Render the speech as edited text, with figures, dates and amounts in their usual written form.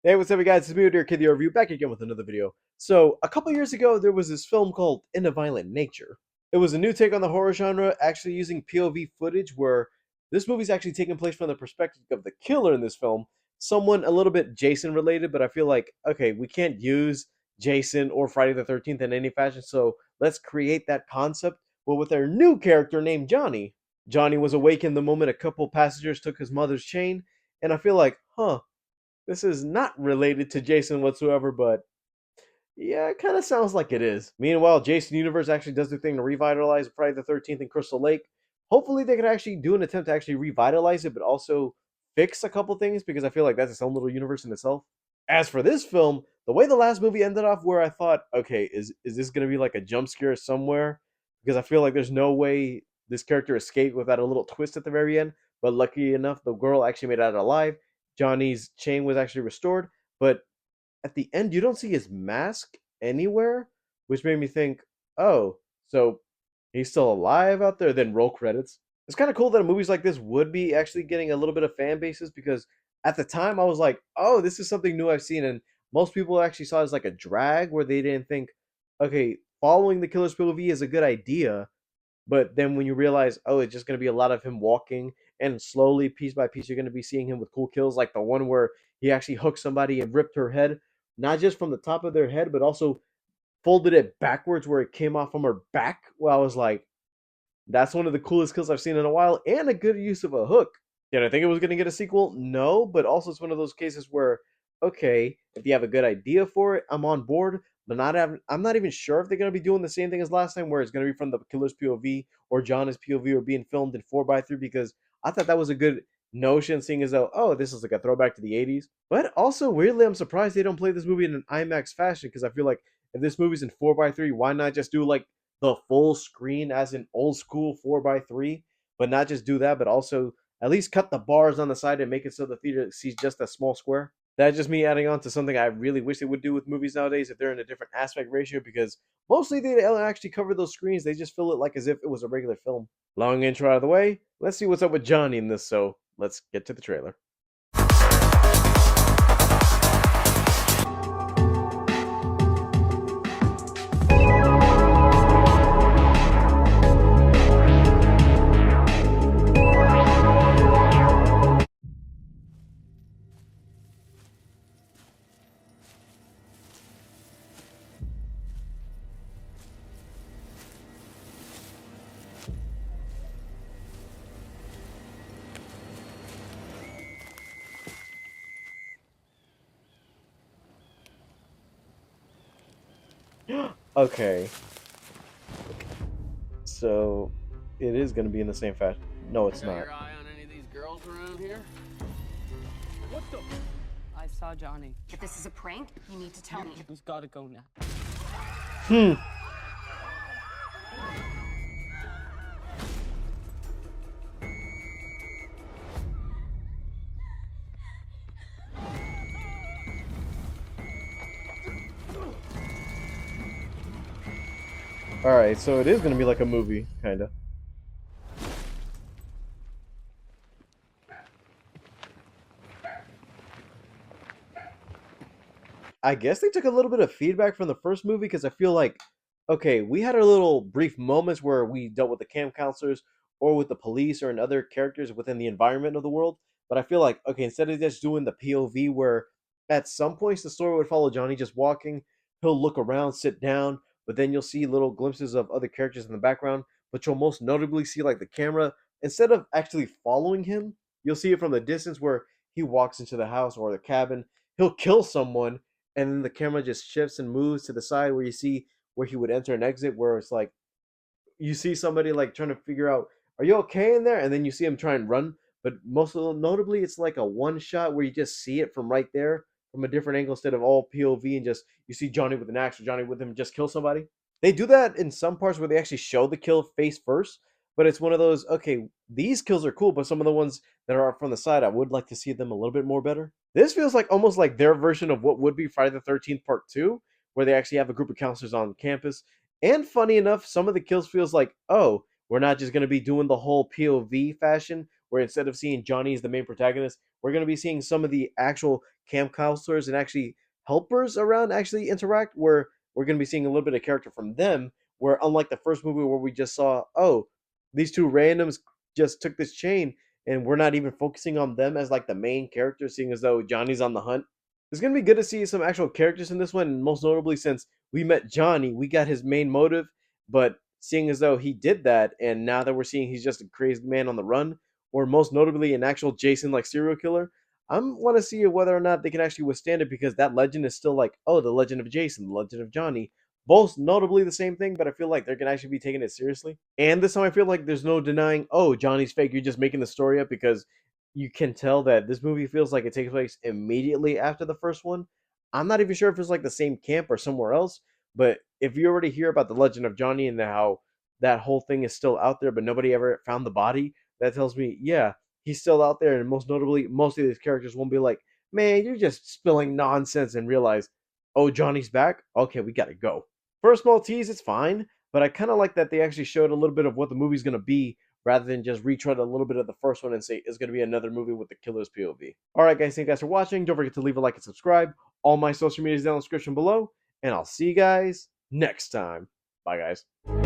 Hey, what's up, you guys? It's me, Dear Kid, the review, back again with another video. So, a couple years ago, there was this film called In a Violent Nature. It was a new take on the horror genre, actually using POV footage where this movie's actually taking place from the perspective of the killer in this film, someone a little bit Jason related, but I feel like, okay, we can't use Jason or Friday the 13th in any fashion, so let's create that concept, but with our new character named Johnny. Johnny was awakened the moment a couple passengers took his mother's chain, and I feel like, this is not related to Jason whatsoever, but yeah, it kind of sounds like it is. Meanwhile, Jason Universe actually does the thing to revitalize Friday the 13th in Crystal Lake. Hopefully, they can actually do an attempt to actually revitalize it, but also fix a couple things because I feel like that's its own little universe in itself. As for this film, the way the last movie ended off, where I thought, okay, is this going to be like a jump scare somewhere? Because I feel like there's no way this character escaped without a little twist at the very end. But lucky enough, the girl actually made it out alive. Johnny's chain was actually restored, but at the end you don't see his mask anywhere, which made me think, oh, so he's still alive out there. Then roll credits. It's kind of cool that movies like this would be actually getting a little bit of fan bases because at the time I was like, oh, this is something new I've seen, and most people actually saw it as like a drag where they didn't think, okay, following the killer's POV is a good idea, but then when you realize, oh, it's just going to be a lot of him walking, and slowly, piece by piece, you're going to be seeing him with cool kills, like the one where he actually hooked somebody and ripped her head, not just from the top of their head, but also folded it backwards where it came off from her back. Well, I was like, that's one of the coolest kills I've seen in a while, and a good use of a hook. Did I think it was going to get a sequel? No, but also it's one of those cases where, okay, if you have a good idea for it, I'm on board. But I'm not even sure if they're going to be doing the same thing as last time, where it's going to be from the killer's POV or John's POV or being filmed in 4:3. Because I thought that was a good notion, seeing as though, oh, this is like a throwback to the 80s. But also, weirdly, I'm surprised they don't play this movie in an IMAX fashion, because I feel like if this movie's in 4:3, why not just do like the full screen as an old school 4:3, but not just do that, but also at least cut the bars on the side and make it so the theater sees just a small square. That's just me adding on to something I really wish they would do with movies nowadays if they're in a different aspect ratio, because mostly they don't actually cover those screens. They just fill it like as if it was a regular film. Long intro out of the way. Let's see what's up with Johnny in this, so let's get to the trailer. Okay, so it is going to be in the same fashion. No, it's Got not. your eye on any of these girls around here? What the? I saw Johnny. If this is a prank, you need to tell me. He's gotta go now. Hmm. All right, so it is going to be like a movie, kind of. I guess they took a little bit of feedback from the first movie, because I feel like, okay, we had our little brief moments where we dealt with the camp counselors or with the police or in other characters within the environment of the world. But I feel like, okay, instead of just doing the POV where at some points the story would follow Johnny just walking, he'll look around, sit down, but then you'll see little glimpses of other characters in the background. But you'll most notably see like the camera, instead of actually following him, you'll see it from the distance where he walks into the house or the cabin. He'll kill someone, and then the camera just shifts and moves to the side where you see where he would enter and exit, where it's like you see somebody like trying to figure out, are you okay in there, and then you see him try and run. But most notably, it's like a one shot where you just see it from right there from a different angle instead of all POV, and just you see Johnny with an axe or Johnny with him just kill somebody. They do that in some parts where they actually show the kill face first, but it's one of those, okay, these kills are cool, but some of the ones that are from the side, I would like to see them a little bit more better. This feels like almost like their version of what would be Friday the 13th Part 2, where they actually have a group of counselors on campus. And funny enough, some of the kills feels like, oh, we're not just going to be doing the whole POV fashion, where instead of seeing Johnny as the main protagonist, we're going to be seeing some of the actual camp counselors and actually helpers around actually interact, where we're going to be seeing a little bit of character from them, where unlike the first movie where we just saw, oh, these two randoms just took this chain and we're not even focusing on them as like the main character, seeing as though Johnny's on the hunt. It's gonna be good to see some actual characters in this one, and most notably since we met Johnny, we got his main motive. But seeing as though he did that, and now that we're seeing he's just a crazy man on the run, or most notably an actual Jason like serial killer, I want to see whether or not they can actually withstand it, because that legend is still like, oh, the legend of Jason, the legend of Johnny, both notably the same thing, but I feel like they're gonna actually be taking it seriously. And this time I feel like there's no denying, oh, Johnny's fake, you're just making the story up, because you can tell that this movie feels like it takes place immediately after the first one. I'm not even sure if it's like the same camp or somewhere else, but if you already hear about the legend of Johnny and how that whole thing is still out there, but nobody ever found the body, that tells me, yeah, he's still out there. And most notably, most of these characters won't be like, man, you're just spilling nonsense, and realize, oh, Johnny's back? Okay, we gotta go. For a small tease, it's fine, but I kind of like that they actually showed a little bit of what the movie's gonna be, rather than just retread a little bit of the first one and say it's going to be another movie with the killer's POV. All right, guys, thank you guys for watching. Don't forget to leave a like and subscribe. All my social media is down in the description below, and I'll see you guys next time. Bye, guys.